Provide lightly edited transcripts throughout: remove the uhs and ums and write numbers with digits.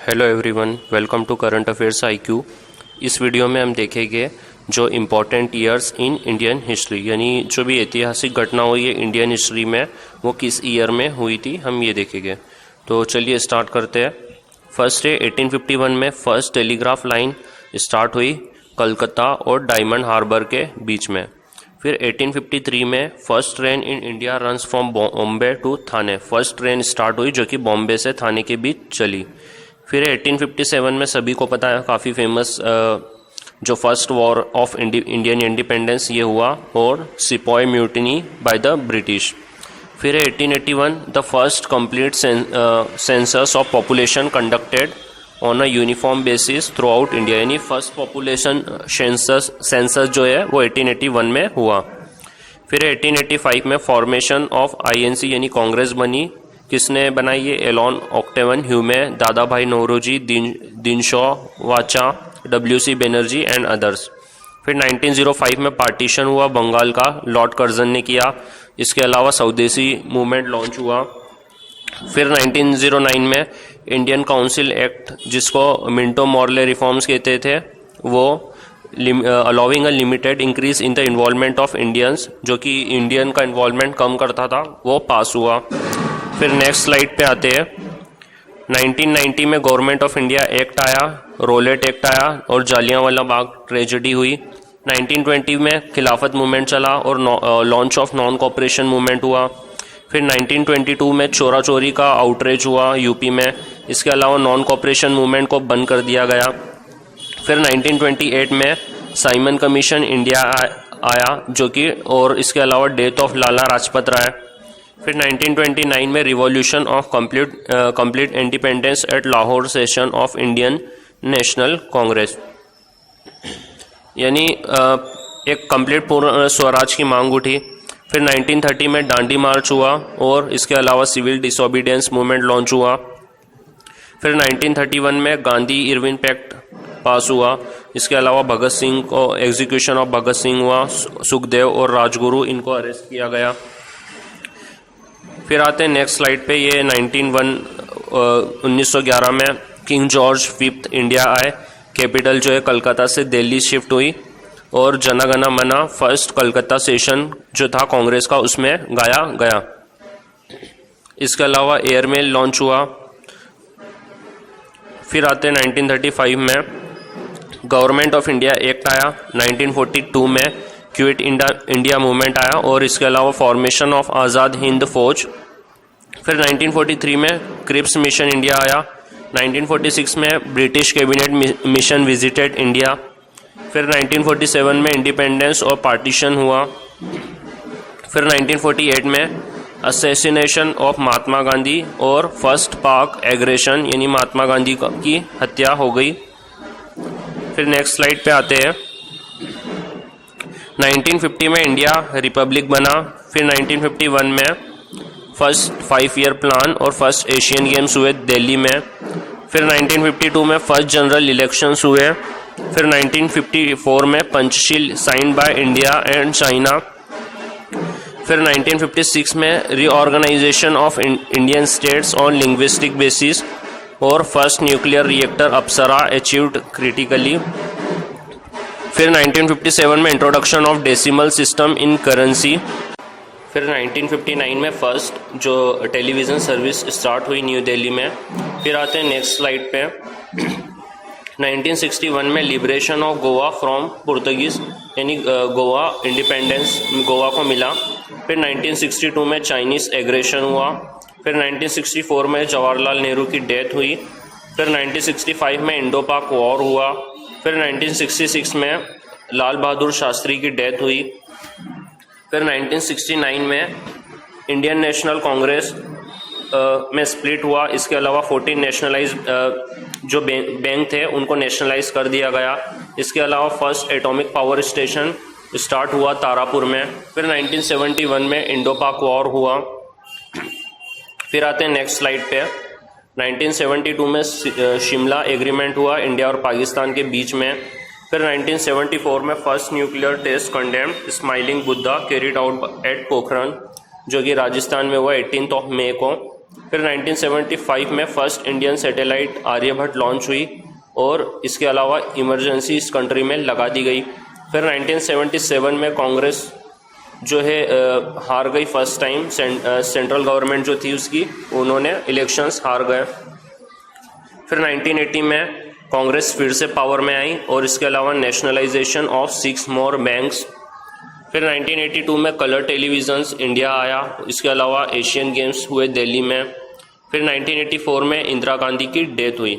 Hello everyone, welcome to current affairs IQ. इस video में हम देखेंगे जो important years in Indian history, यानी जो भी ऐतिहासिक घटना हुई है इंडियन हिस्ट्री में वो किस ईयर में हुई थी, हम ये देखेंगे। तो चलिए स्टार्ट करते हैं। फर्स्ट है 1851 में फर्स्ट टेलीग्राफ लाइन स्टार्ट हुई कलकत्ता और डायमंड हार्बर के बीच में। फिर 1853 में first train in India runs from Bombay to Thane. First train start हुई जो कि बॉम्बे से थाने के बीच चली। फिर 1857 में सभी को पता है, काफ़ी फेमस जो first war of Indian independence ये हुआ और sepoy mutiny by the British. फिर 1881 the first complete census of population conducted on a uniform basis through out India, यानी फर्स्ट पॉपुलेशन सेंसस जो है वो 1881 में हुआ। फिर 1885 में फॉर्मेशन ऑफ आईएनसी यानी कांग्रेस बनी। किसने बनाई ये? एलॉन ऑक्टेवन ह्यूमे, दादा भाई नौरोजी, दिनशॉ वाचा, WC बनर्जी एंड अदर्स। फिर 1905 में पार्टीशन हुआ बंगाल का, लॉर्ड कर्जन ने किया। इसके अलावा स्वदेशी मूवमेंट लॉन्च हुआ। फिर 1909 में इंडियन काउंसिल एक्ट, जिसको मिंटो मॉर्ले रिफॉर्म्स कहते थे, वो allowing a limited increase in the involvement of Indians, जो कि इंडियन का इन्वॉल्वमेंट कम करता था, वो पास हुआ। फिर नेक्स्ट स्लाइड पे आते हैं। 1990 में गवर्नमेंट ऑफ इंडिया एक्ट आया, रोलेट एक्ट आया और जालियांवाला बाग ट्रेजेडी हुई। 1920 में खिलाफत मूवमेंट चला और launch of non cooperation movement हुआ। फिर 1922 में चोरा चोरी का आउटरीच हुआ यूपी में। इसके अलावा नॉन कॉपरेशन मूवमेंट को बंद कर दिया गया। फिर 1928 में साइमन कमीशन इंडिया आया जो कि, और इसके अलावा डेथ ऑफ लाला लाजपत राय। फिर 1929 में revolution of complete independence at Lahore session of Indian National Congress, यानी एक कंप्लीट पूर्ण स्वराज की मांग उठी। फिर 1930 में दांडी मार्च हुआ और इसके अलावा सिविल डिसोबीडियंस मूवमेंट लॉन्च हुआ। फिर 1931 में गांधी इरविन पैक्ट पास हुआ। इसके अलावा भगत सिंह को एग्जीक्यूशन ऑफ भगत सिंह हुआ, सुखदेव और राजगुरु इनको अरेस्ट किया गया। फिर आते हैं नेक्स्ट स्लाइड पे। ये 1911 में किंग जॉर्ज फिफ्थ इंडिया आए। कैपिटल जो है कलकत्ता से दिल्ली शिफ्ट हुई और जनगण मन फर्स्ट कलकत्ता सेशन जो था कांग्रेस का उसमें गाया गया। इसके अलावा एयरमेल लॉन्च हुआ। फिर आते हैं 1935 में गवर्नमेंट ऑफ इंडिया एक्ट आया। 1942 में क्विट इंडिया मूवमेंट आया और इसके अलावा फॉर्मेशन ऑफ आज़ाद हिंद फौज। फिर 1943 में क्रिप्स मिशन इंडिया आया। 1946 में British cabinet mission visited India. फिर 1947 में इंडिपेंडेंस और पार्टीशन हुआ। फिर 1948 में असैसिनेशन ऑफ महात्मा गांधी और फर्स्ट पाक एग्रेशन, यानी महात्मा गांधी की हत्या हो गई। फिर नेक्स्ट स्लाइड पे आते हैं। 1950 में इंडिया रिपब्लिक बना। फिर 1951 में फर्स्ट 5 ईयर प्लान और फर्स्ट एशियन गेम्स हुए दिल्ली में। फिर 1952 में फर्स्ट जनरल इलेक्शंस हुए। फिर 1954 में Panchsheel sign by India and China. फिर 1956 में reorganisation of Indian states on linguistic basis और first nuclear reactor Apsara achieved critically. फिर 1957 में introduction of decimal system in currency. फिर 1959 में फर्स्ट जो टेलीविज़न सर्विस स्टार्ट हुई न्यू दिल्ली में। फिर आते हैं नेक्स्ट स्लाइड पे। 1961 में liberation of Goa from Portuguese, यानी गोवा इंडिपेंडेंस गोवा को मिला। फिर 1962 में चाइनीज़ एग्रेशन हुआ। फिर 1964 में जवाहरलाल नेहरू की डेथ हुई। फिर 1965 में इंडो पाक वॉर हुआ। फिर 1966 में लाल बहादुर शास्त्री की डेथ हुई। फिर 1969 में इंडियन नेशनल कांग्रेस में स्प्लिट हुआ। इसके अलावा 14 नेशनलाइज जो बैंक थे उनको नेशनलाइज कर दिया गया। इसके अलावा first atomic power station start हुआ तारापुर में। फिर 1971 में इंडो पाक वॉर हुआ। फिर आते हैं नेक्स्ट स्लाइड पे। 1972 में शिमला एग्रीमेंट हुआ इंडिया और पाकिस्तान के बीच में। फिर 1974 में first nuclear test condemned smiling Buddha carried out at Pokhran, जो कि राजस्थान में हुआ 18 मई को। फिर 1975 में first Indian satellite Aryabhata launch हुई और इसके अलावा इमरजेंसी इस कंट्री में लगा दी गई। फिर 1977 में कांग्रेस जो है हार गई फर्स्ट टाइम, सेंट्रल गवर्नमेंट जो थी उसकी, उन्होंने इलेक्शंस हार गए। फिर 1980 में कांग्रेस फिर से पावर में आई और इसके अलावा नेशनलाइजेशन ऑफ 6 मोर बैंक्स। फिर 1982 में कलर टेलीविजन्स इंडिया आया, इसके अलावा एशियन गेम्स हुए दिल्ली में। फिर 1984 में इंदिरा गांधी की डेथ हुई।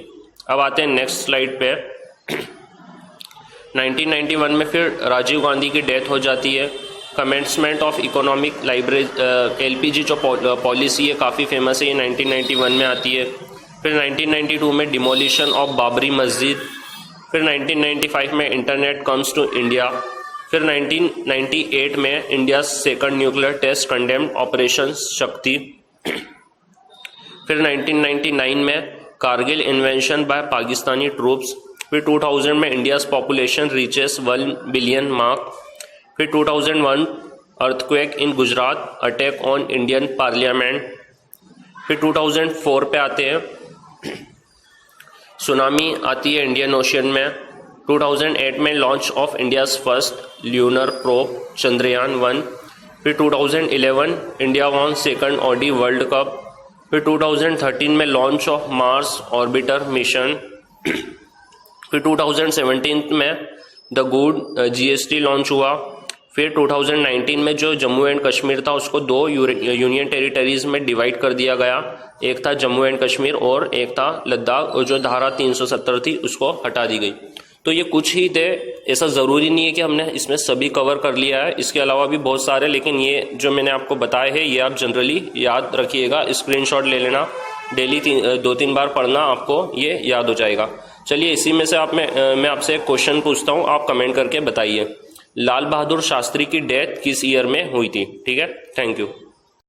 अब आते हैं नेक्स्ट स्लाइड पे। 1991 में फिर राजीव गांधी की डेथ हो जाती है। कमेंसमेंट ऑफ इकोनॉमिक LPG जो पॉलिसी है काफ़ी फेमस है, ये 1991 में आती है। फिर 1992 में डिमोलिशन ऑफ बाबरी मस्जिद। फिर 1995 में इंटरनेट कम्स टू इंडिया। फिर 1998 में India second nuclear test condemned operation Shakti. फिर 1999 में Kargil invention by Pakistani troops. फिर 2000 में India's population reaches 1 billion mark. फिर 2001 earthquake in Gujarat, attack on Indian parliament. फिर 2004 पे आते हैं, सुनामी आती है इंडियन ओशियन में। 2008 में launch of India's first lunar probe Chandrayaan 1। फिर 2011 India won second ODI world cup. फिर 2013 में launch of Mars orbiter mission. फिर 2017 में द गुड GST लॉन्च हुआ। फिर 2019 में जो जम्मू एंड कश्मीर था उसको 2 यूनियन टेरिटरीज में डिवाइड कर दिया गया, एक था जम्मू एंड कश्मीर और एक था लद्दाख, और जो धारा 370 थी उसको हटा दी गई। तो ये कुछ ही थे, ऐसा ज़रूरी नहीं है कि हमने इसमें सभी कवर कर लिया है, इसके अलावा भी बहुत सारे, लेकिन ये जो मैंने आपको बताए हैं ये आप जनरली याद रखिएगा, स्क्रीनशॉट ले लेना, डेली 2-3 बार पढ़ना, आपको ये याद हो जाएगा। चलिए इसी में से मैं आपसे एक क्वेश्चन पूछता हूँ, आप कमेंट करके बताइए, लाल बहादुर शास्त्री की डेथ किस ईयर में हुई थी? ठीक है, थैंक यू।